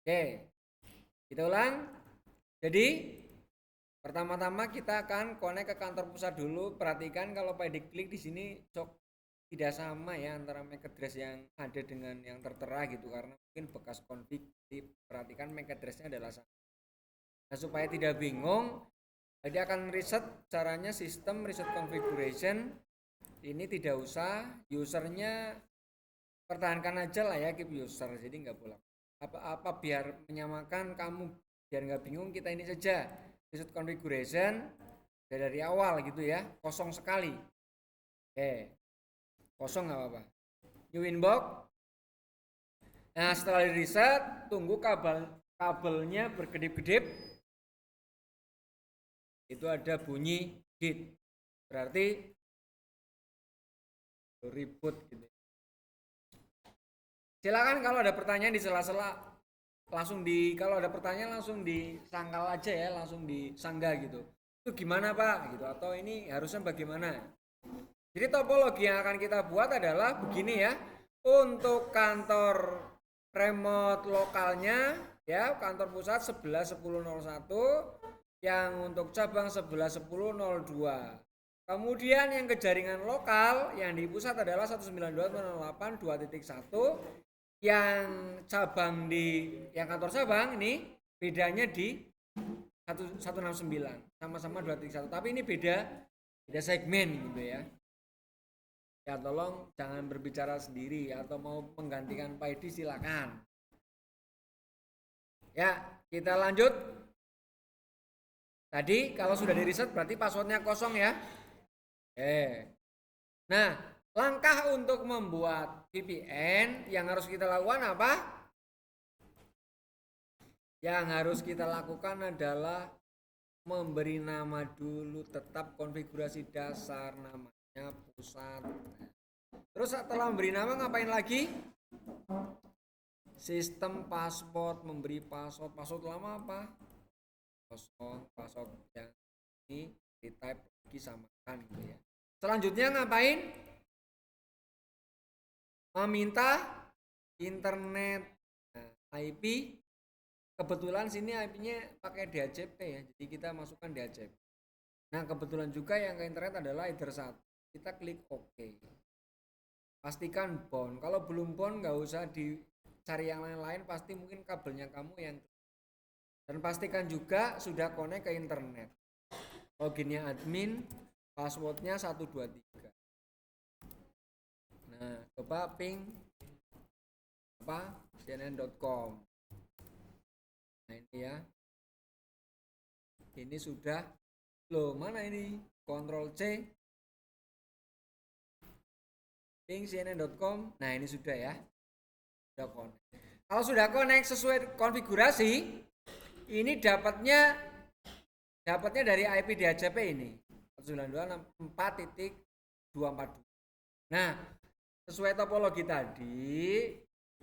Oke, kita ulang. Jadi pertama-tama kita akan connect ke kantor pusat dulu. Perhatikan kalau pada diklik di sini sok tidak sama ya antara MAC address yang ada dengan yang tertera gitu karena mungkin bekas config. Jadi perhatikan MAC addressnya adalah sama. Nah, supaya tidak bingung, jadi akan reset caranya sistem reset configuration. Ini tidak usah usernya pertahankan aja lah ya keep user jadi nggak boleh apa-apa biar menyamakan kamu biar nggak bingung kita ini saja reset configuration dari awal gitu ya kosong sekali kosong nggak apa-apa new inbox. Nah setelah di reset tunggu kabelnya berkedip-kedip itu ada bunyi git berarti ribut gitu. Silakan kalau ada pertanyaan di sela-sela langsung kalau ada pertanyaan langsung disangkal aja ya, langsung disanggah gitu. Itu gimana Pak gitu atau ini harusnya bagaimana? Jadi topologi yang akan kita buat adalah begini ya. Untuk kantor remote lokalnya ya, kantor pusat 11.10.01 yang untuk cabang 11.10.02. Kemudian yang ke jaringan lokal yang di pusat adalah 192.168.2.1 yang cabang yang kantor cabang ini bedanya di 169 sama-sama 2.1 tapi ini beda segmen gitu ya. Ya tolong jangan berbicara sendiri atau mau menggantikan Pak Edi silakan. Ya, kita lanjut. Tadi kalau sudah di reset berarti passwordnya kosong ya. Nah, langkah untuk membuat VPN yang harus kita lakukan apa? Yang harus kita lakukan adalah memberi nama dulu tetap konfigurasi dasar namanya pusat. Terus setelah memberi nama ngapain lagi? Sistem password, memberi password lama apa? Kosong, password yang ini di type lagi samakan gitu ya. Selanjutnya ngapain? Meminta internet IP. Kebetulan sini IP-nya pakai DHCP ya, jadi kita masukkan DHCP. Nah kebetulan juga yang ke internet adalah either 1. Kita klik OK. Pastikan bond. Kalau belum bond nggak usah dicari yang lain-lain, pasti mungkin kabelnya kamu yang. Dan pastikan juga sudah connect ke internet. Loginnya admin, passwordnya 123. Nah coba ping cnn.com. Nah ini ya, ini sudah loh mana ini Ctrl C ping cnn.com. Nah ini sudah ya, sudah connect. Kalau sudah connect sesuai konfigurasi ini dapatnya dari IP DHCP ini 192.4.242. Nah sesuai topologi tadi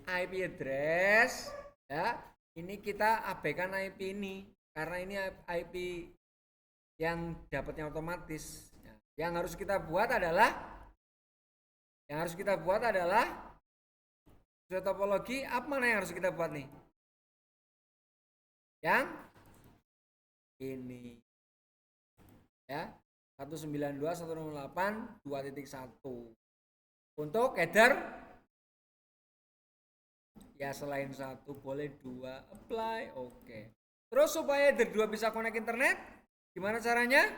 IP address ya ini kita abaikan IP ini karena ini IP yang dapatnya otomatis. Yang harus kita buat adalah sesuai topologi apa mana yang harus kita buat nih? Yang ini ya 192.168.2.1 untuk header ya selain 1 boleh 2 apply oke. Terus supaya header 2 bisa connect internet gimana caranya?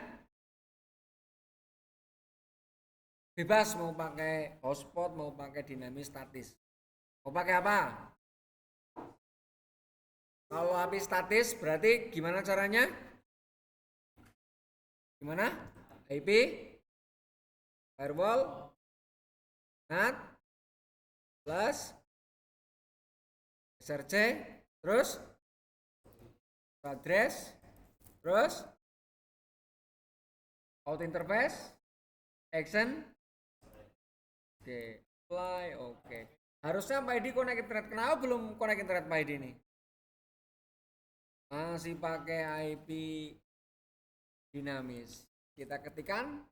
Bebas mau pakai hotspot mau pakai dinamis statis. Mau pakai apa? Kalau IP statis berarti gimana caranya? Gimana? IP firewall NAT plus SRC terus address terus out interface action oke apply oke. Harusnya Pak Edi connect internet. Kenapa belum connect internet Pak Edi ini? Masih pakai IP dinamis. Kita ketikkan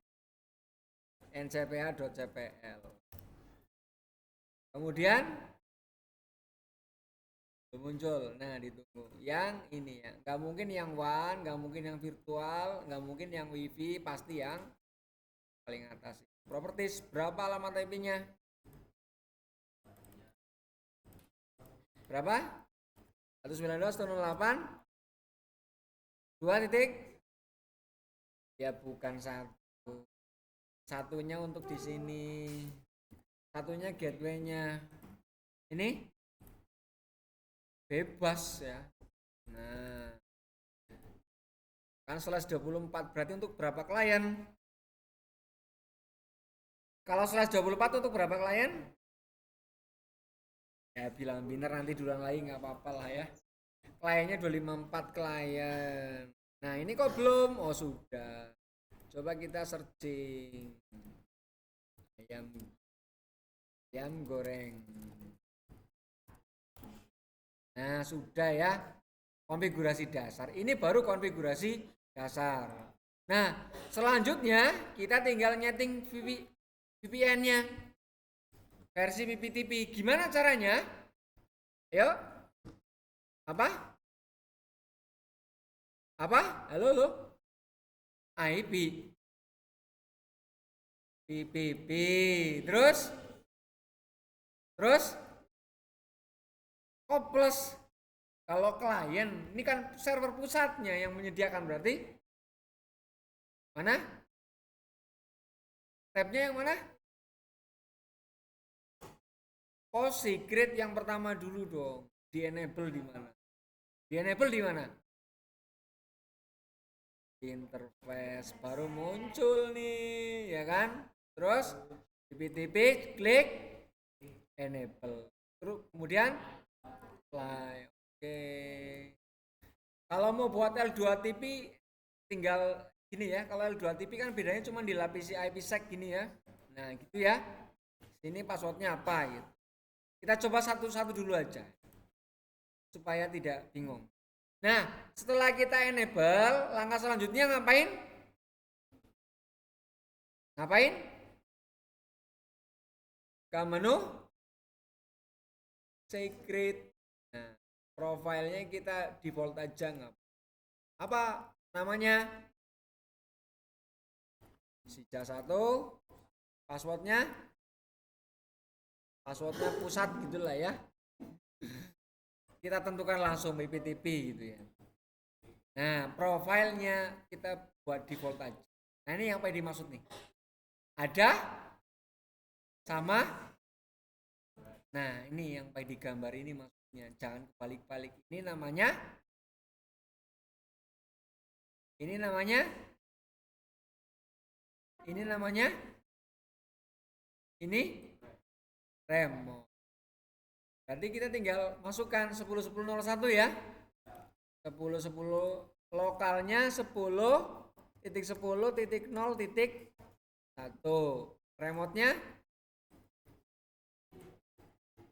ncph.cpl. Kemudian belum muncul. Nah, ditunggu. Yang ini ya. Nggak mungkin yang WAN, nggak mungkin yang virtual, nggak mungkin yang WiFi, pasti yang paling atas. Properties, berapa alamat IP-nya? Berapa? 192.168 2 titik. Ya bukan satu. Satunya untuk di sini. Satunya gateway-nya. Ini bebas ya. Nah, kan /24 berarti untuk berapa klien? Kalau /24 untuk berapa klien? Ya bilang biner nanti duluan lagi nggak apa-apa lah ya. Kliennya 254 klien. Nah ini kok belum? Oh sudah. Coba kita searching ayam ayam goreng. Nah sudah ya, konfigurasi dasar. Ini baru konfigurasi dasar. Nah selanjutnya kita tinggal nyeting VPN-nya versi PPTP. Gimana caranya? Yuk. Apa? Halo lo? IP PPP. Terus koples. Kalau klien, ini kan server pusatnya yang menyediakan, berarti mana? Tabnya yang mana? Oh, secret yang pertama dulu dong. Di enable di mana? Di enable di mana? Interface baru muncul nih, ya kan? Terus PPTP klik enable. Terus kemudian apply. Oke. Kalau mau buat L2TP tinggal gini ya. Kalau L2TP kan bedanya cuma dilapisi IPsec gini ya. Nah, gitu ya. Ini passwordnya apa gitu. Kita coba satu-satu dulu aja. Supaya tidak bingung. Nah, setelah kita enable, langkah selanjutnya ngapain? Ngapain? Ke menu secret. Nah, profilnya kita default aja nggak? Apa namanya? Sija 1. Passwordnya pusat gitulah ya. Kita tentukan langsung PPTP gitu ya. Nah, profilnya kita buat default aja. Nah, ini yang apa yang dimaksud nih? Ada sama. Nah, ini yang pada digambar ini maksudnya. Jangan kebalik-balik. Ini namanya ini remote. Berarti kita tinggal masukkan 10.10.01 ya. 10.10 lokalnya 10.10.0.1.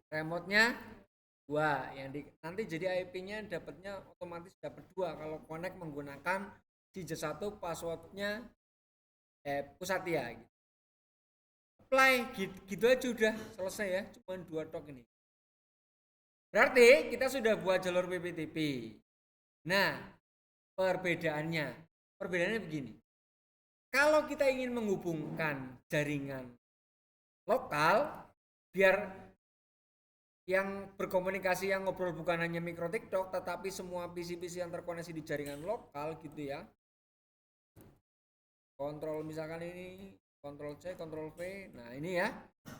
Remote-nya 2 yang nanti jadi IP-nya dapatnya otomatis dapat 2 kalau connect menggunakan Sija 1 passwordnya pusat ya gitu. Apply gitu aja udah selesai ya, cuma 2 tok ini. Berarti kita sudah buat jalur PPTP. Nah, perbedaannya begini. Kalau kita ingin menghubungkan jaringan lokal biar yang berkomunikasi yang ngobrol bukan hanya mikro TikTok tetapi semua PC-PC yang terkoneksi di jaringan lokal gitu ya. Kontrol misalkan ini Ctrl C, Ctrl V. Nah, ini ya.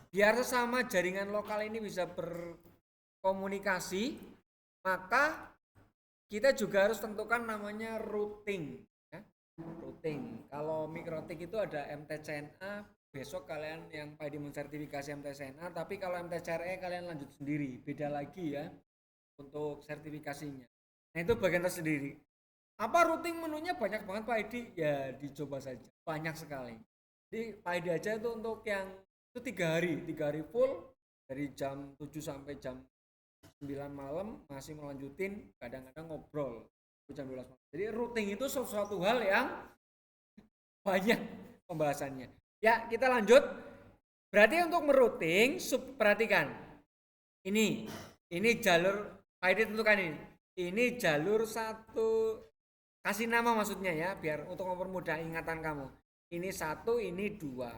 Biar sesama jaringan lokal ini bisa berkomunikasi, maka kita juga harus tentukan namanya routing ya. Routing. Kalau mikrotik itu ada MTCNA, besok kalian yang pada mensertifikasi MTCNA, tapi kalau MTCRE kalian lanjut sendiri, beda lagi ya untuk sertifikasinya. Nah, itu bagian tersendiri. Apa routing menunya banyak banget Pak Edi? Ya dicoba saja, banyak sekali. Jadi Pak Edi aja itu untuk yang itu 3 hari full dari jam 7 sampai jam 9 malam masih melanjutin, kadang-kadang ngobrol jam 12 malam. Jadi routing itu sesuatu hal yang banyak pembahasannya. Ya kita lanjut. Berarti untuk merouting perhatikan ini jalur Pak Edi tentukan ini. Ini jalur satu, kasih nama maksudnya ya, biar untuk mempermudah ingatan kamu. Ini satu, ini dua,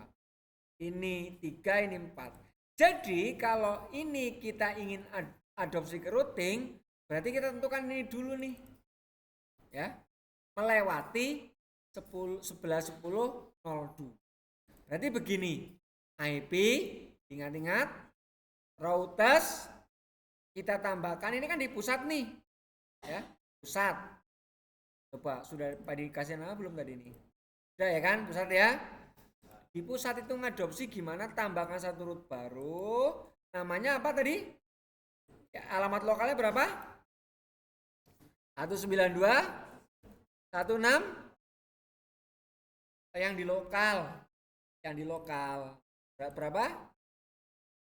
ini tiga, ini empat. Jadi kalau ini kita ingin adopsi ke routing, berarti kita tentukan ini dulu nih, ya, melewati 10, 11, 10, 02. Berarti begini, IP, ingat-ingat, routers, kita tambahkan, ini kan di pusat nih, ya, pusat. Coba sudah dikasih nama belum tadi ini? Sudah ya kan, pusat ya. Di pusat itu ngadopsi gimana, tambahkan satu root baru, namanya apa tadi? Ya, alamat lokalnya berapa? 192 16 yang di lokal berapa?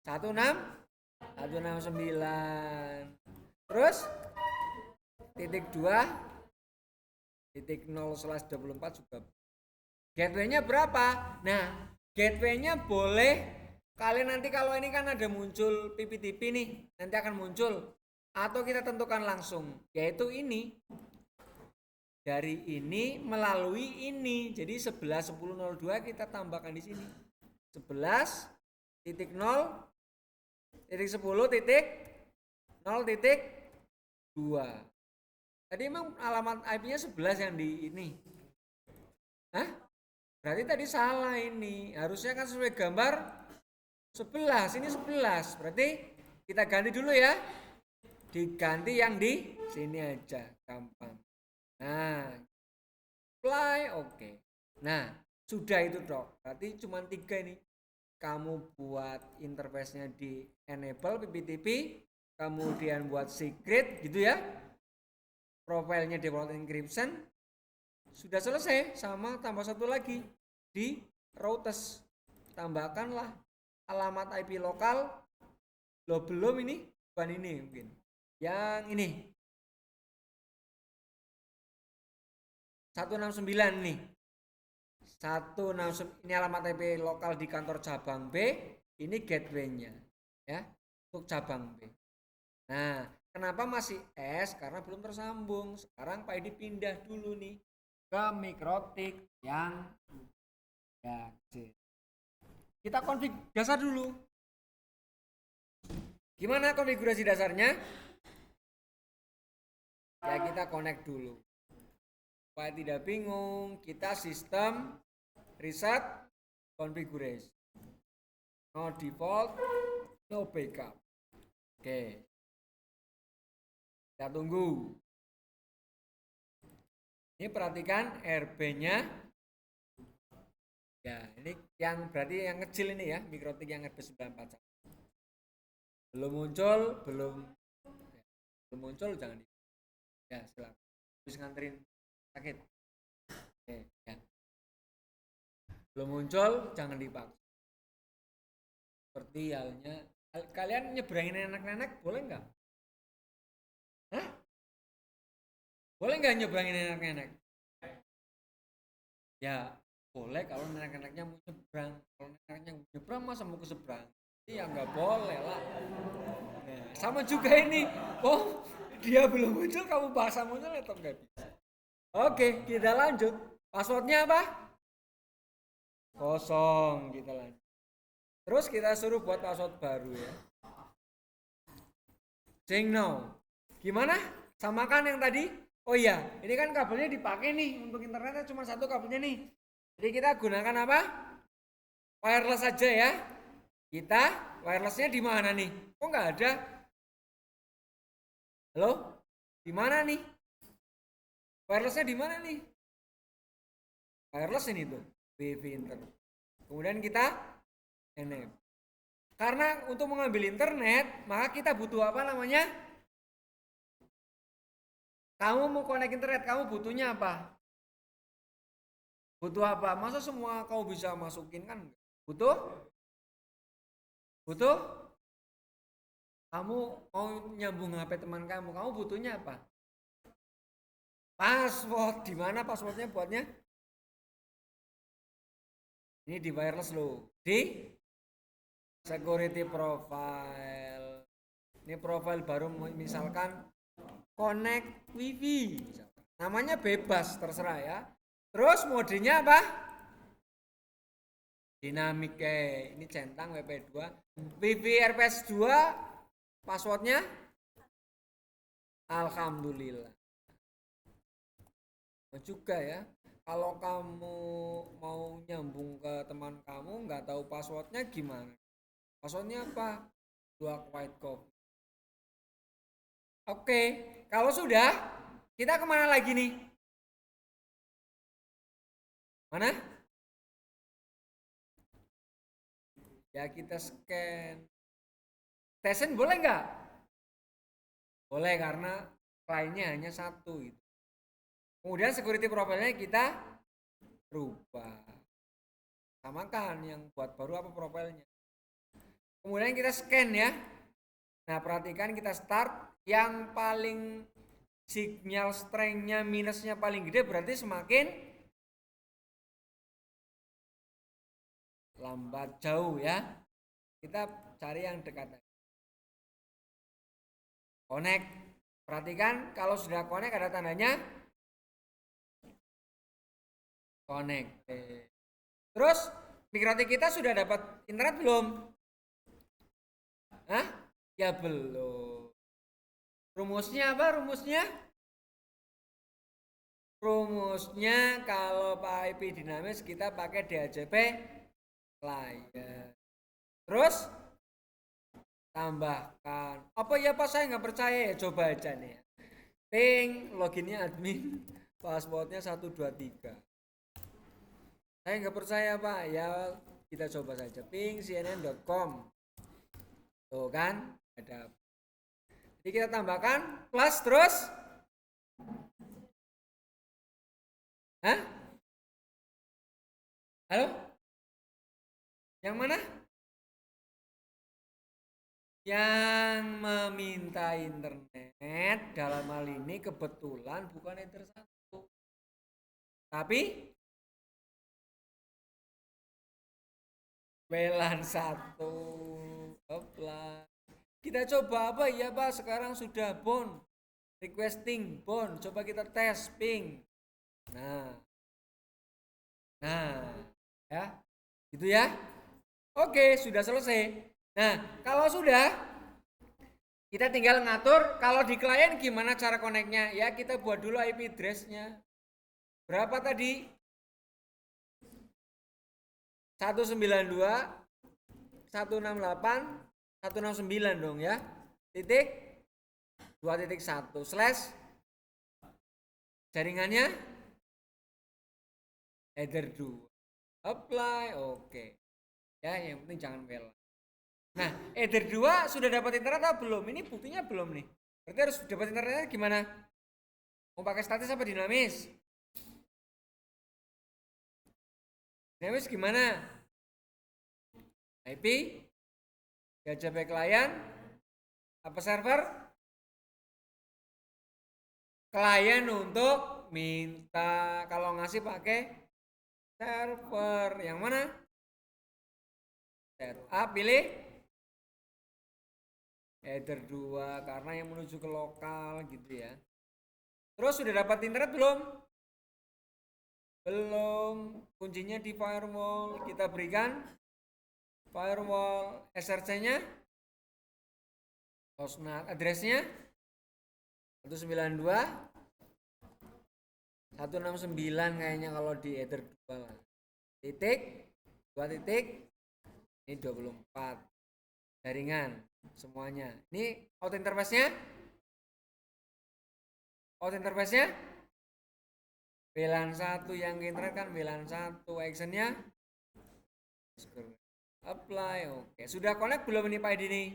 169. Terus titik 2 titik 0/24 juga. Gateway-nya berapa? Nah, gateway-nya boleh kalian nanti kalau ini kan ada muncul PPTP nih, nanti akan muncul, atau kita tentukan langsung, yaitu ini. Dari ini melalui ini. Jadi 11.10.02 kita tambahkan di sini. 11.0.10.0.2. Tadi emang alamat IP-nya 11 yang di ini. Hah? Berarti tadi salah ini. Harusnya kan sesuai gambar 11. Ini 11. Berarti kita ganti dulu ya. Diganti yang di sini aja. Gampang. Nah, apply, oke. Nah, sudah itu dok. Berarti cuma 3 ini. Kamu buat interface-nya di enable PPTP, kemudian buat secret gitu ya. Profilnya default encryption. Sudah selesai, sama tambah satu lagi di routers. Tambahkanlah alamat IP lokal. Loh belum ini, bukan ini mungkin. Yang ini. 169 nih. 169 ini alamat IP lokal di kantor cabang B, ini gateway-nya ya untuk cabang B. Nah, kenapa masih S? Karena belum tersambung. Sekarang Pak Edi pindah dulu nih ke mikrotik yang ya C. Kita config dasar dulu. Gimana konfigurasi dasarnya? Ya kita connect dulu. Supaya tidak bingung, kita sistem reset configuration. No default, no backup. Oke. Kita tunggu. Ini perhatikan RB-nya. Ya, ini yang berarti yang kecil ini ya, mikrotik yang RB94. Belum muncul jangan di. Ya, silakan. Habis nganterin sakit. Oke, ya. Belum muncul jangan dipaksa. Seperti halnya kalian nyebrangin nenek-nenek boleh nggak? Hah? Boleh nggak nyebrangin nenek-nenek? Ya boleh kalau nenek-neneknya mau nyebrang. Kalau nenek-neneknya mau nyebrang masa mau ke seberang? Iya nggak boleh lah. Nah, sama juga ini. Oh dia belum muncul kamu bahasa muncul atau nggak bisa? Oke kita lanjut. Passwordnya apa? Kosong, kita lanjut. Terus kita suruh buat password baru ya. Saying no. Gimana? Samakan yang tadi? Oh iya, ini kan kabelnya dipakai nih untuk internetnya cuma satu kabelnya nih. Jadi kita gunakan apa? Wireless saja ya. Kita wirelessnya di mana nih? Kok nggak ada? Halo? Di mana nih? Wirelessnya di mana nih? Wireless ini tuh, WiFi internet. Kemudian kita enable. Karena untuk mengambil internet, maka kita butuh apa namanya? Kamu mau connect internet, kamu butuhnya apa? Butuh apa? Masa semua kau bisa masukin kan? Butuh? Butuh? Kamu mau nyambung HP teman kamu butuhnya apa? Password. Di mana passwordnya buatnya? Ini di wireless loh. Di security profile. Ini profil baru misalkan connect wifi misalkan. Namanya bebas terserah ya. Terus modenya apa? Dinamik ini centang WP2 wifi RPS 2 passwordnya alhamdulillah juga ya. Kalau kamu mau nyambung ke teman kamu nggak tahu passwordnya gimana? Passwordnya apa? 2 white copy. Oke, kalau sudah kita kemana lagi nih? Mana? Ya kita scan. Tesin boleh nggak? Boleh karena kliennya hanya satu gitu. Kemudian security profile-nya kita rubah. Samakan yang buat baru apa profilnya. Kemudian kita scan ya. Nah perhatikan kita start yang paling signal strength-nya minusnya paling gede berarti semakin lambat jauh ya. Kita cari yang dekat. Connect. Perhatikan kalau sudah connect ada tandanya connect. Terus mikrotik kita sudah dapat internet belum? Hah? Ya belum. Rumusnya apa rumusnya? Rumusnya kalau IP dinamis kita pakai DHCP client. Terus tambahkan. Apa ya Pak saya nggak percaya ya coba aja nih. Ping loginnya admin, passwordnya 123. Saya nggak percaya Pak ya kita coba saja ping cnn.com. Tuh kan ada. Jadi kita tambahkan plus terus. Hah? Halo? Yang mana? Yang meminta internet dalam hal ini kebetulan bukan enter 1. Tapi WLAN 1. Hopla. Kita coba apa ya Pak sekarang sudah bon. Requesting bon. Coba kita tes ping. Nah. Ya. Gitu ya. Oke, sudah selesai. Nah, kalau sudah kita tinggal ngatur kalau di klien gimana cara connect-nya. Ya, kita buat dulu IP address-nya. Berapa tadi? 192 168 169 dong ya. Titik 2.1 slash jaringannya header 2. Apply, oke. Ya, yang penting jangan WLAN. Nah, Ether 2 sudah dapat internet atau belum? Ini buktinya belum nih. Berarti harus dapat internetnya gimana? Mau pakai statis apa dinamis? Dinamis gimana? IP, DHCP client, apa server? Klien untuk minta kalau ngasih pakai server. Yang mana? Setup, pilih Ether 2 karena yang menuju ke lokal gitu ya. Terus sudah dapat internet belum? Belum. Kuncinya di firewall. Kita berikan firewall SRC-nya, hostnet address-nya 192 169 kayaknya kalau di Ether 2 lah. Titik 2 titik ini 24 jaringan semuanya. Ini out interface-nya WLAN 1 yang internet kan WLAN 1 actionnya apply. Oke, sudah connect belum ini Pak Edi nih?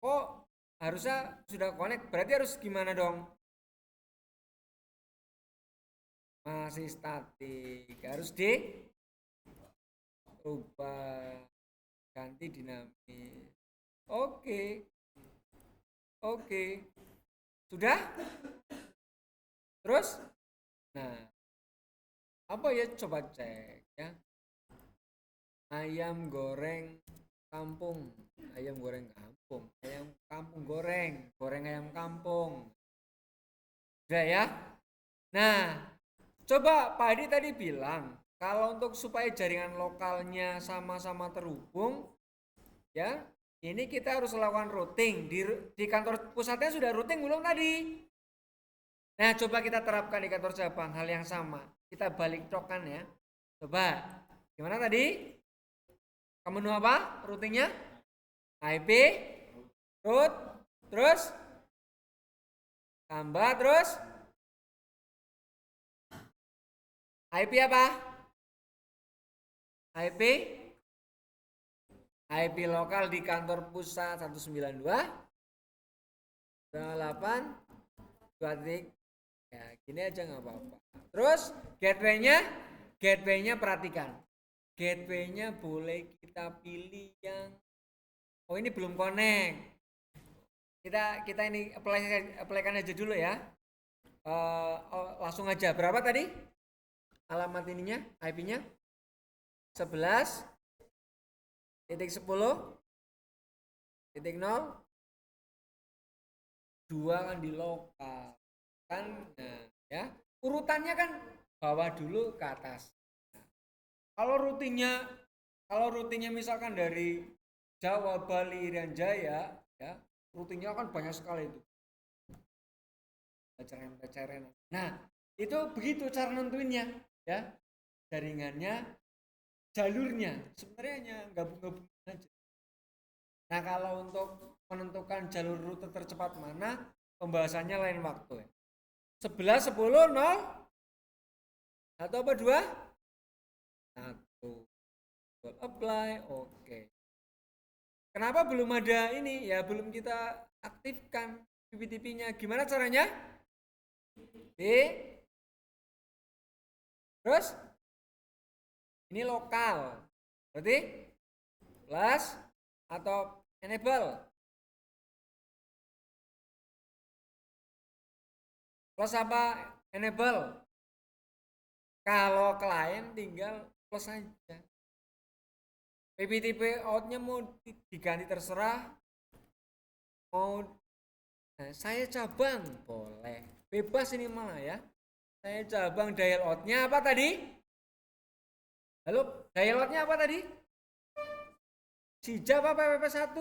Oh, harusnya sudah connect, berarti harus gimana dong? Masih statik, harus ubah ganti dinamis. Oke. Sudah? Terus? Nah, apa ya coba cek ya. Ayam goreng kampung, ayam goreng kampung, ayam kampung goreng, goreng ayam kampung. Udah ya. Nah, coba Pak Adi tadi bilang kalau untuk supaya jaringan lokalnya sama-sama terhubung, ya, ini kita harus lakukan routing di kantor pusatnya sudah routing belum tadi? Nah, coba kita terapkan di kantor cabang hal yang sama. Kita balik cokan ya. Coba, gimana tadi? Menu apa? Routingnya? IP, root, terus tambah terus IP apa? IP IP lokal di kantor pusat 192.8 ya gini aja nggak apa-apa. Terus gateway-nya perhatikan. Gateway-nya boleh kita pilih yang ini belum connect. Kita ini apply-kan aja dulu ya. Langsung aja. Berapa tadi? Alamat ininya, IP-nya? 11.10.0 2 kan di lokal kan, nah ya urutannya kan bawah dulu ke atas. Nah, kalau rutinnya misalkan dari Jawa, Bali, Irian Jaya ya rutinnya kan banyak sekali itu pacaran. Nah itu begitu cara nentuinnya ya, jaringannya, jalurnya sebenarnya hanya gabung-gabung aja. Nah kalau untuk menentukan jalur rute tercepat mana, pembahasannya lain waktu ya. 11, 10, 0 atau apa 2? 1. Apply, oke. Kenapa belum ada ini? Ya belum kita aktifkan PPTP-nya. Gimana caranya? B. Terus ini lokal. Berarti plus atau enable. Plus apa? Enable. Kalau klien tinggal plus aja. PPTP outnya mau diganti terserah. Mau saya cabang boleh. Bebas ini malah ya. Saya cabang dial outnya apa tadi? Halo, dial outnya apa tadi? Sija apa PPP1?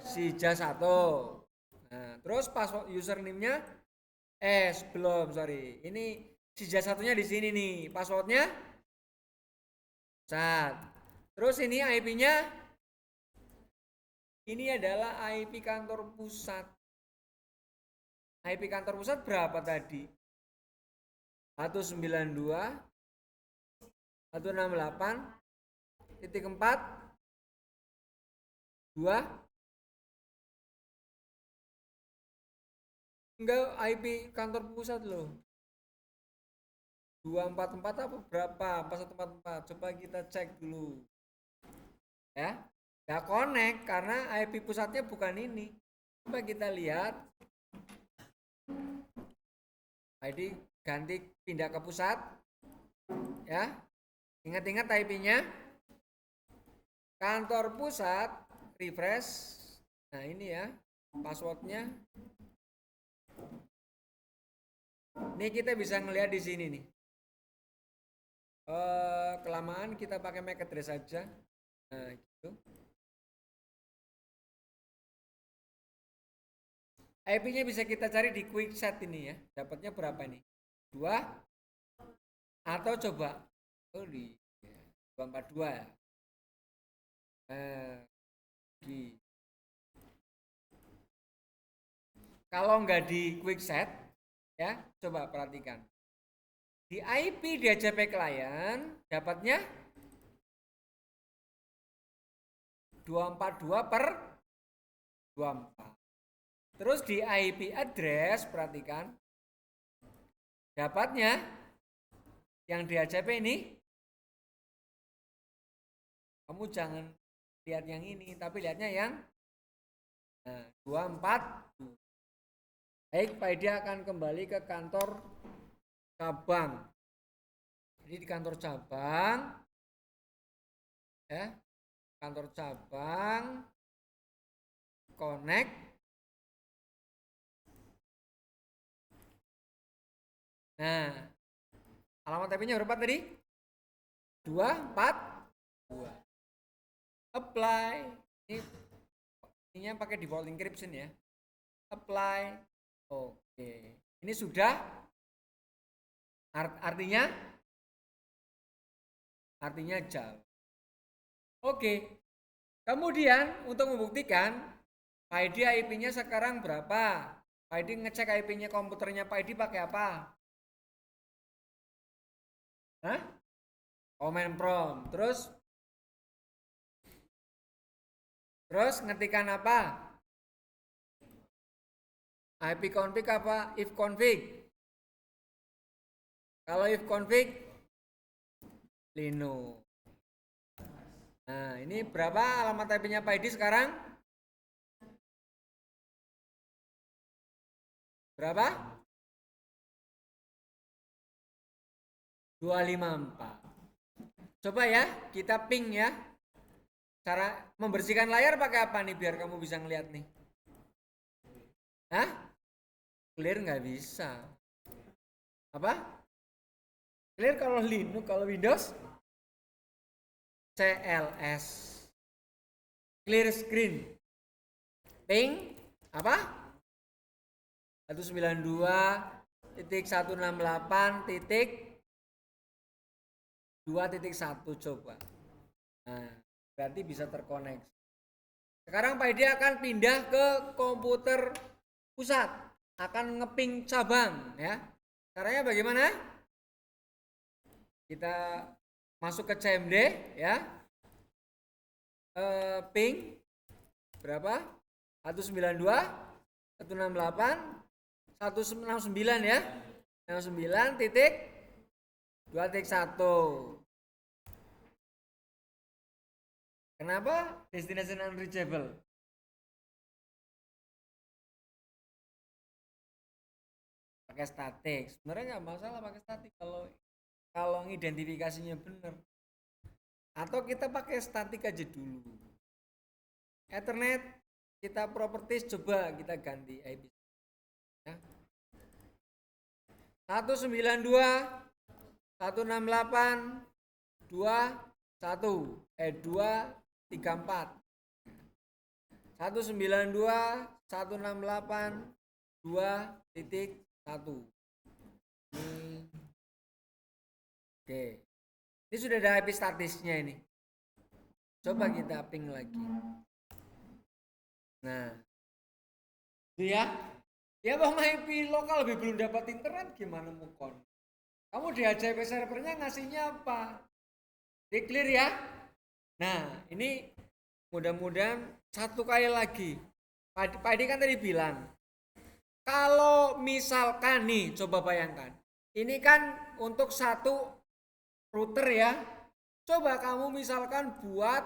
Sija 1. Nah, terus password username-nya belum, sorry. Ini Sija satunya di sini nih. Passwordnya terus ini IP-nya ini adalah IP kantor pusat. IP kantor pusat berapa tadi? 192.168.4 2 enggak IP kantor pusat loh. 244 apa berapa? 4144. Coba kita cek dulu. Ya. Nggak connect karena IP pusatnya bukan ini. Coba kita lihat. ID ganti pindah ke pusat. Ya. Ingat-ingat IP-nya. Kantor pusat refresh. Nah, ini ya passwordnya. Ini kita bisa ngelihat di sini nih. Kelamaan kita pakai MAC address saja. Nah, gitu. IP-nya bisa kita cari di quick set ini ya. Dapatnya berapa nih? 2 atau coba di 242 ya. Di kalau nggak di quick set ya, coba perhatikan. Di IP DHCP client dapatnya 242/24. Terus di IP address perhatikan dapatnya yang DHCP ini, kamu jangan lihat yang ini tapi lihatnya yang 24. Baik, Pak Edi akan kembali ke kantor cabang. Jadi di kantor cabang ya kantor cabang, connect. Nah, alamat IP-nya berapa tadi? 242. Apply. Ini pakai default encryption ya. Apply. Oke. Ini sudah artinya jauh. Oke. Kemudian untuk membuktikan Pak ID IP-nya sekarang berapa? Pak ID ngecek IP-nya komputernya Pak ID pakai apa? Hah? Command prompt. Terus ngetikan apa? IP config apa? If config. Kalau if config Linux. Nah, ini berapa alamat IP-nya Pak ID sekarang? Berapa? 254. Coba ya, kita ping ya. Cara membersihkan layar pakai apa nih biar kamu bisa ngeliat nih? Hah? Clear nggak bisa. Apa? Clear kalau Linux, kalau Windows? CLS. Clear screen. Ping apa? 192.168.2.1 coba. Nah, berarti bisa terkoneksi. Sekarang Pak Edi akan pindah ke komputer pusat, akan ngeping cabang ya. Caranya bagaimana? Kita masuk ke CMD ya. Ping berapa? 192, 168, 169 ya. 69.2.1. Kenapa destination unreachable? Pakai statik. Sebenarnya nggak masalah pakai statik kalau ngidentifikasinya benar. Atau kita pakai statik aja dulu. Ethernet kita properties coba kita ganti IP. Ya. 192.168.2.1 192.168.2.1. Oke. Ini sudah ada IP statisnya ini. Coba kita ping lagi. Nah. Ya. Ya bang IP lokal lebih belum dapat internet gimana mukon? Kamu di HCP servernya ngasihnya apa? Di clear ya. Nah ini mudah-mudahan satu kali lagi. Pak Edi kan tadi bilang kalau misalkan nih coba bayangkan ini kan untuk satu router ya. Coba kamu misalkan buat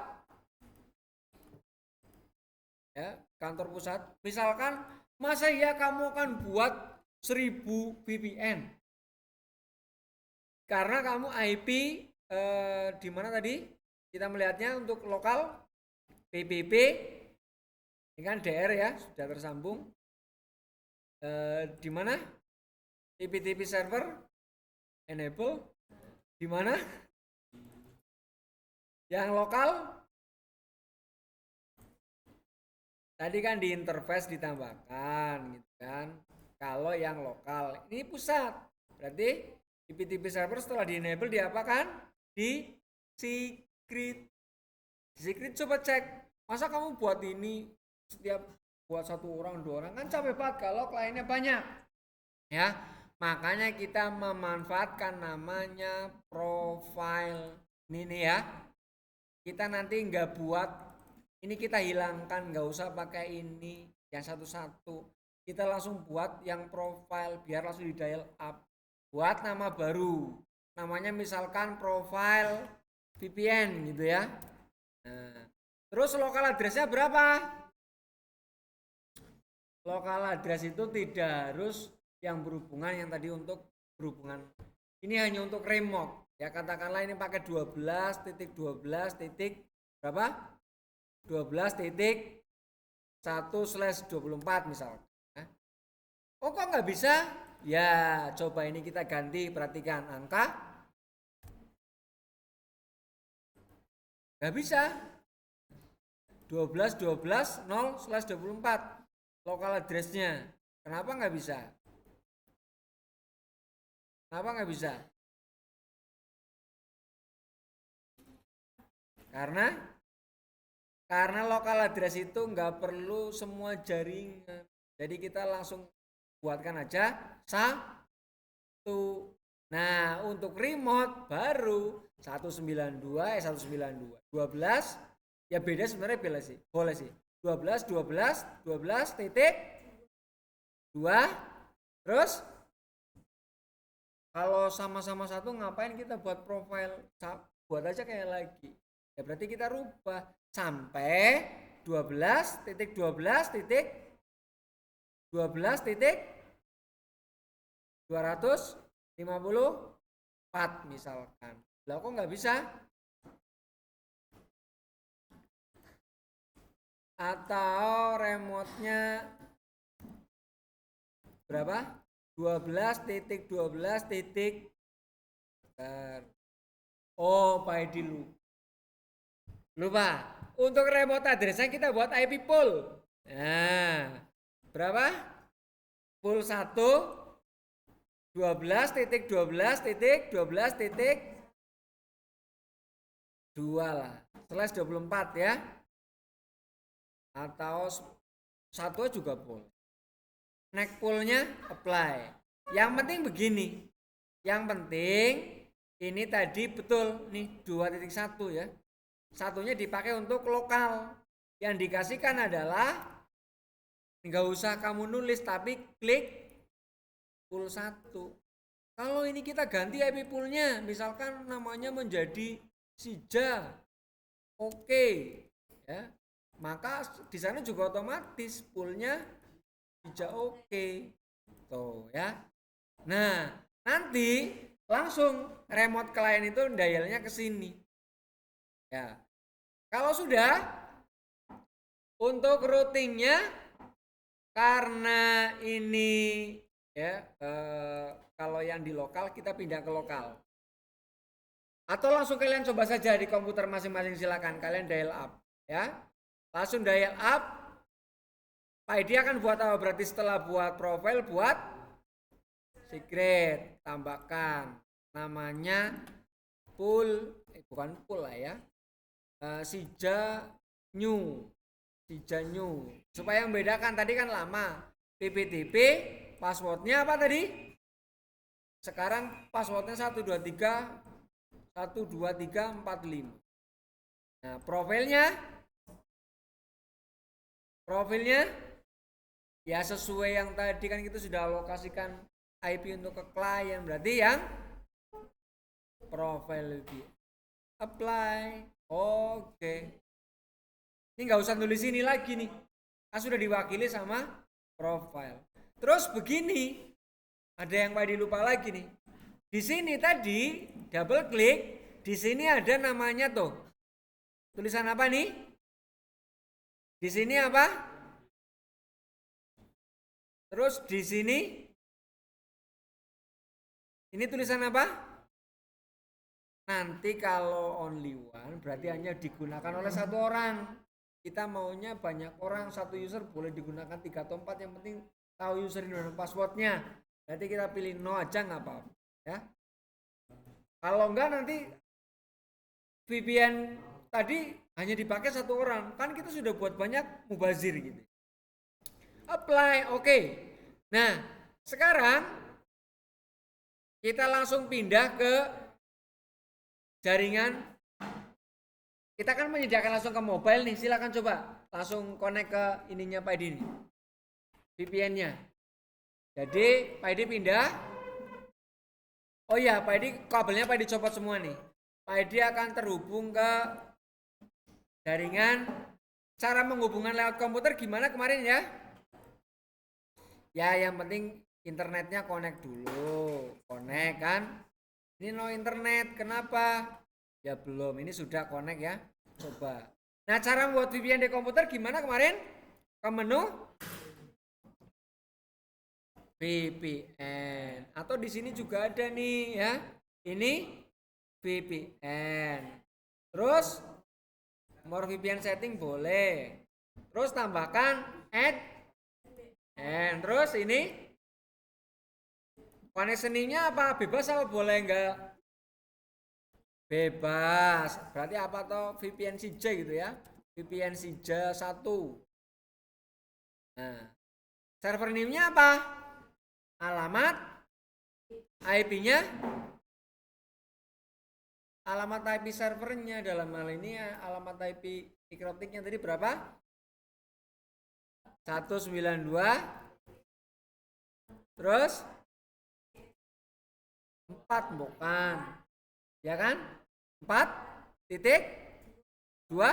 ya kantor pusat misalkan masa iya kamu akan buat 1000 VPN karena kamu IP di mana tadi kita melihatnya untuk lokal PBB ini kan DR ya sudah tersambung di mana TP server enable di mana yang lokal tadi kan di interface ditambahkan gitu kan. Kalau yang lokal ini pusat. Berarti TP server setelah di enable diapakan? Di secret. Di secret coba cek. Masa kamu buat ini setiap buat 1 orang 2 orang kan capek banget kalau kliennya banyak. Ya. Makanya kita memanfaatkan namanya profile. Ini nih ya. Kita nanti nggak buat ini kita hilangkan, nggak usah pakai ini yang satu-satu. Kita langsung buat yang profile biar langsung di dial up. Buat nama baru. Namanya misalkan profile VPN gitu ya. Nah, terus lokal addressnya berapa? Lokal address itu tidak harus yang berhubungan yang tadi untuk berhubungan. Ini hanya untuk remote. Ya katakanlah ini pakai 12.12. Berapa? 12.1/24 misalkan. Oh kok nggak bisa? Ya coba ini kita ganti, perhatikan angka. Nggak bisa. 12.12.0/24 lokal address-nya. Kenapa nggak bisa? Kenapa nggak bisa? Karena lokal address itu nggak perlu semua jaringan. Jadi kita langsung buatkan aja satu. Nah untuk remote baru 192 12 ya beda sebenarnya boleh sih 12 titik 2. Terus kalau sama-sama satu ngapain kita buat profile, buat aja kayak lagi ya, berarti kita rubah sampai 12.12.254 misalkan. Lah kok nggak bisa? Atau remote-nya berapa? 12.12. Oh, Pak Edi lupa. Untuk remote address-nya kita buat IP pool. Nah, berapa? Pool 1 12.12.12.2 lah. /24 ya. Atau satu juga pool. Next poolnya apply. Yang penting begini. Yang penting ini tadi betul nih 2.1 ya. Satunya dipakai untuk lokal. Yang dikasihkan adalah nggak usah kamu nulis tapi klik pool 1. Kalau ini kita ganti IP poolnya, misalkan namanya menjadi Sija. Oke. Ya. Maka di sana juga otomatis poolnya Sija oke. Tuh ya. Nah, nanti langsung remote client itu dialnya ke sini. Ya. Kalau sudah untuk routingnya karena ini ya kalau yang di lokal kita pindah ke lokal. Atau langsung kalian coba saja di komputer masing-masing, silakan kalian dial up ya. Langsung dial up. Pak Edi akan buat apa? Berarti setelah buat profile buat secret, tambahkan namanya pool, bukan pool lah ya, Sija new supaya membedakan. Tadi kan lama PPTP passwordnya apa tadi, sekarang passwordnya 123 12345. Nah profilnya ya sesuai yang tadi kan kita sudah alokasikan IP untuk ke klien, berarti yang profile itu apply. Oke. Ini nggak usah nulis ini lagi nih, kan sudah diwakili sama profile. Terus begini, ada yang Pak Edi lupa lagi nih. Di sini tadi double klik, di sini ada namanya tuh. Tulisan apa nih? Di sini apa? Terus di sini ini tulisan apa? Nanti kalau only one berarti hanya digunakan oleh satu orang. Kita maunya banyak orang, satu user boleh digunakan 3 atau 4, yang penting tahu username dan passwordnya. Berarti kita pilih no aja nggak apa-apa ya. Kalau enggak nanti VPN tadi hanya dipakai satu orang, kan kita sudah buat banyak mubazir gitu. Apply, oke. Nah sekarang kita langsung pindah ke jaringan. Kita kan menyediakan langsung ke mobile nih, silakan coba langsung connect ke ininya Pak Edi nih, VPN-nya. Jadi Pak Edi pindah. Oh iya, Pak Edi kabelnya Pak Edi copot semua nih. Pak Edi akan terhubung ke jaringan. Cara menghubungkan lewat komputer gimana kemarin ya? Ya yang penting internetnya connect dulu. Connect kan? Ini no internet, kenapa? Ya belum, ini sudah connect ya. Coba. Nah, cara membuat VPN di komputer gimana kemarin? Ke menu VPN. Atau di sini juga ada nih ya. Ini VPN. Terus more VPN setting boleh. Terus tambahkan add and terus ini connectioningnya apa? Bebas apa boleh enggak? Bebas. Berarti apa toh VPN Sija gitu ya? VPN Sija 1. Nah, server name-nya apa? Alamat IP-nya, alamat IP servernya dalam hal ini ya, alamat IP ikrotiknya tadi berapa? 192 terus 4 bukan ya kan? 4 titik 2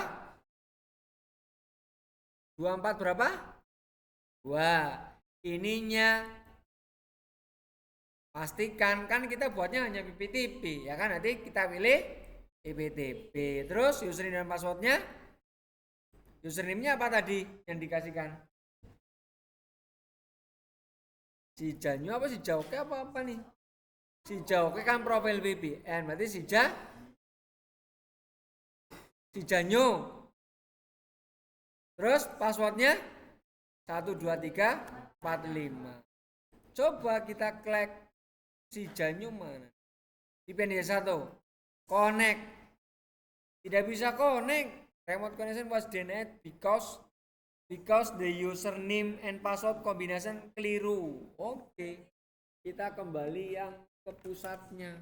24 berapa? 2. Ininya pastikan kan kita buatnya hanya PPTP ya kan, nanti kita pilih PPTP. Terus username dan passwordnya, username-nya apa tadi yang dikasihkan? Si Janyo apa si Jauke apa nih? Si Jauke kan profil VPN, berarti si Janyo. Terus passwordnya 12345. Coba kita klik si Janyo mana? VPN 1 connect, tidak bisa connect. Remote connection was denied because the username and password combination keliru. Oke, kita kembali yang ke pusatnya.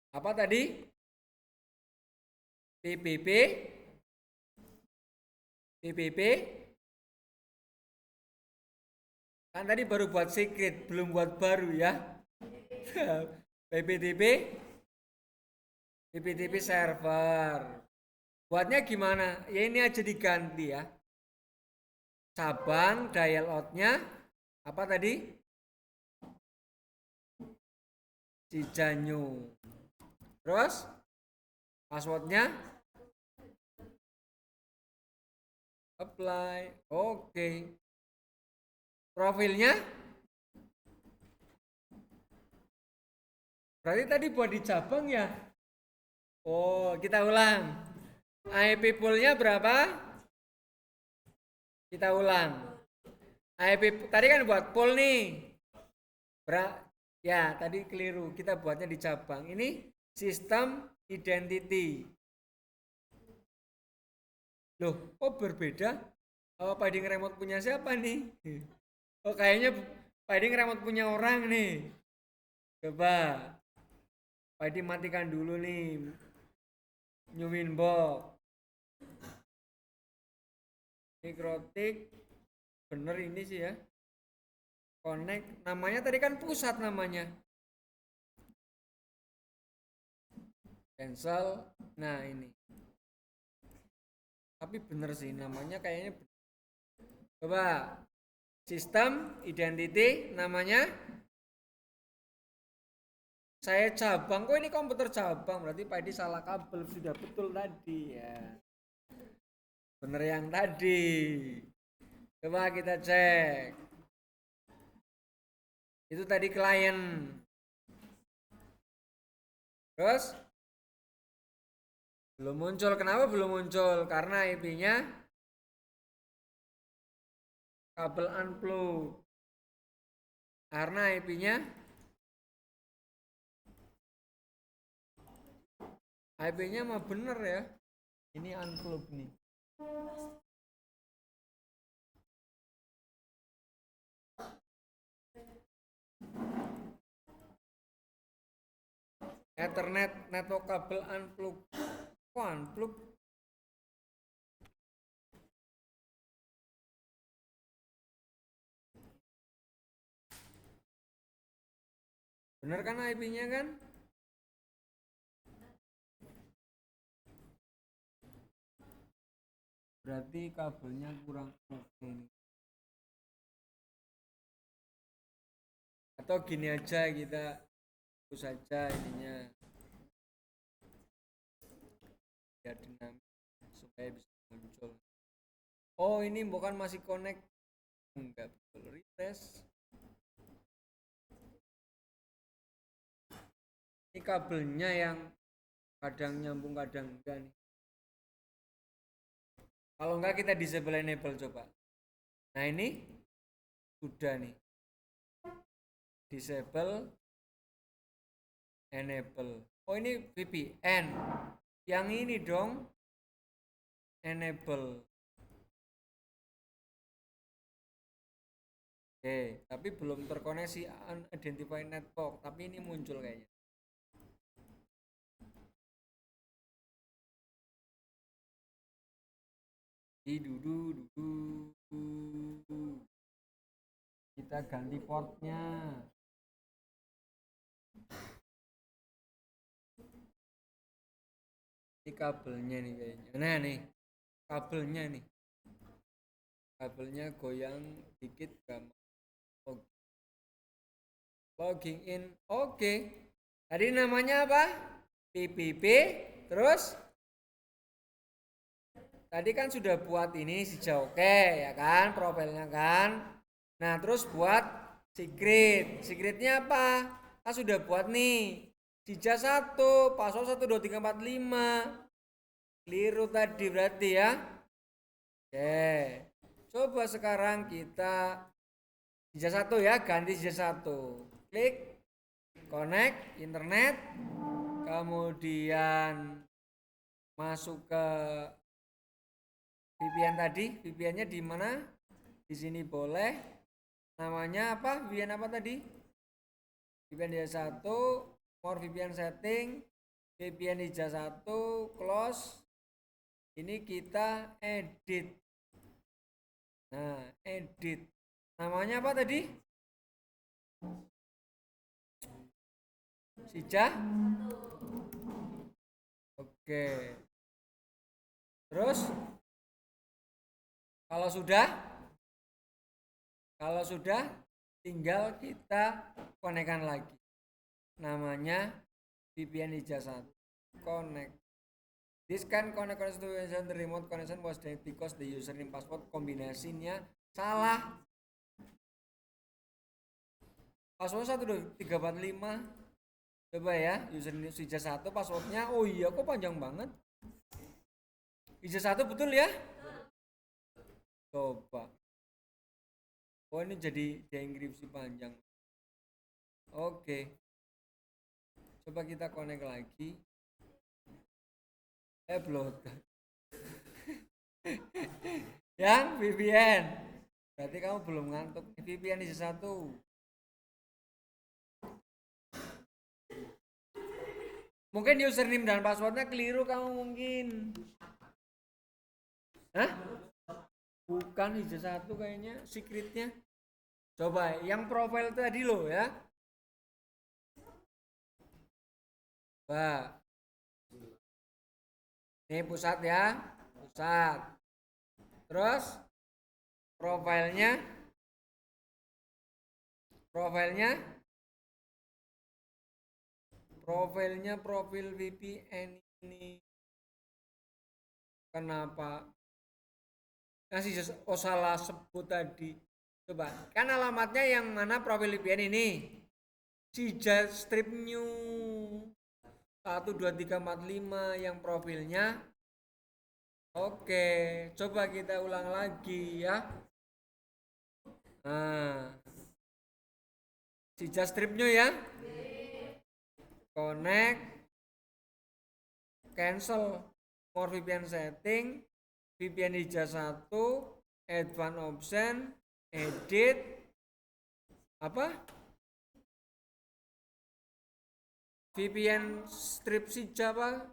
Apa tadi? PPP kan tadi baru buat secret, belum buat baru ya. PPTP server. Buatnya gimana? Ya ini aja diganti ya. Cabang dial out-nya apa tadi? Cijanyu. Terus passwordnya apply. Oke. Profilnya berarti tadi buat di cabang ya. Oh, kita ulang. IP pool-nya berapa? Kita ulang. IP tadi kan buat pool nih. Ya, tadi keliru. Kita buatnya di cabang. Ini sistem identity. Loh, kok berbeda? Oh, Pading remote punya siapa nih? Oh, kayaknya Pading remote punya orang nih. Coba. Pading matikan dulu nih. New inbox. Mikrotik. Bener ini sih ya. Connect. Namanya tadi kan pusat namanya. Cancel. Nah, ini. Tapi bener sih namanya kayaknya. Coba. Sistem identity namanya saya cabang. Kok ini komputer cabang? Berarti Pak Edi salah kabel. Sudah betul tadi ya. Bener yang tadi. Coba kita cek. Itu tadi klien. Terus belum muncul. Kenapa belum muncul? Karena IP-nya kabel unplug. Karena IP-nya mah bener ya. Ini unplug nih. Ethernet network kabel unplug. Kok unplug? Bener kan IP-nya kan? berarti kabelnya kurang oke nih. Atau gini aja kita hapus saja ininya biar dinamis supaya bisa muncul. Oh ini bukan masih connect, enggak betul, refresh. Ini kabelnya yang kadang nyambung kadang enggak nih. Kalau enggak kita disable enable coba. Nah ini sudah nih, disable enable. Oh ini VPN yang ini dong, enable. Oke, tapi belum terkoneksi unidentified network, tapi ini muncul kayaknya. Kita ganti portnya. Ini kabelnya nih kayaknya. Nah nih, kabelnya nih. Kabelnya goyang dikit gak mau. Logging in. Oke. Tadi namanya apa? PPP. Terus tadi kan sudah buat ini si oke ya kan, profilnya kan. Nah, terus buat secret. Secretnya apa? Kita sudah buat nih. Sija 1, password 12345. Keliru tadi berarti ya. Oke. Coba sekarang kita Sija 1 ya, ganti Sija 1. Klik connect internet. Kemudian masuk ke VPN tadi. VPN-nya di mana? Di sini boleh. Namanya apa? VPN apa tadi? VPN Hija 1, more VPN setting, VPN Hija 1, close. Ini kita edit. Nah, edit. Namanya apa tadi? Hija? Oke. Terus kalau sudah tinggal kita konekkan lagi. Namanya VPN Hija 1. Connect. This can connect to the remote connection was dead because the username password kombinasinya salah. Password 12345. Coba ya, username Hija 1 passwordnya. Oh iya, kok panjang banget. Hija 1 betul ya? Coba. Oh ini jadi enkripsi panjang. Oke. Coba kita connect lagi. Belum. Yang VPN. Berarti kamu belum ngantuk. VPN Hija 1. Mungkin username dan passwordnya keliru kamu mungkin. Hah? Bukan Hija 1 kayaknya secretnya. Coba yang profile tadi loh ya. Coba. Ini pusat ya. Pusat. Terus profilnya profil VPN ini kenapa kasih salah sebut tadi. Coba kan alamatnya yang mana profil VPN ini? Hija strip new 12345 yang profilnya. Oke, coba kita ulang lagi ya. Nah, Hija strip new ya. Connect, cancel for VPN setting, VPN Hija 1, advanced option, edit, apa? VPN strip Hija apa?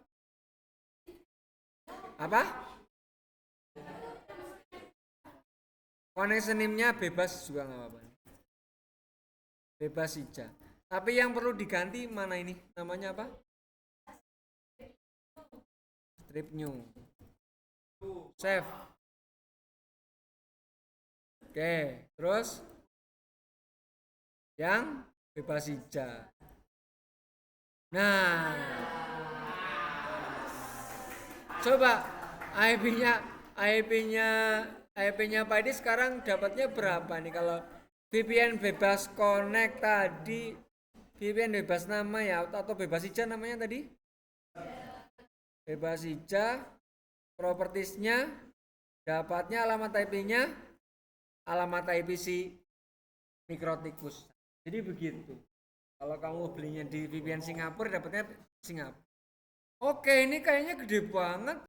Connection name-nya bebas juga nggak apa-apa. Bebas Hija. Tapi yang perlu diganti mana ini? Namanya apa? Strip new. Save. Oke, terus yang bebas hijau. Nah, coba IP-nya IP-nya IP-nya Pak Edi sekarang dapatnya berapa nih kalau VPN bebas connect tadi, VPN bebas nama ya atau bebas hijau namanya tadi? Bebas hijau, propertiesnya, dapatnya alamat IP-nya, alamat IP si Mikrotikus. Jadi begitu. Kalau kamu belinya di VPN Singapura dapatnya Singapura. Oke, ini kayaknya gede banget.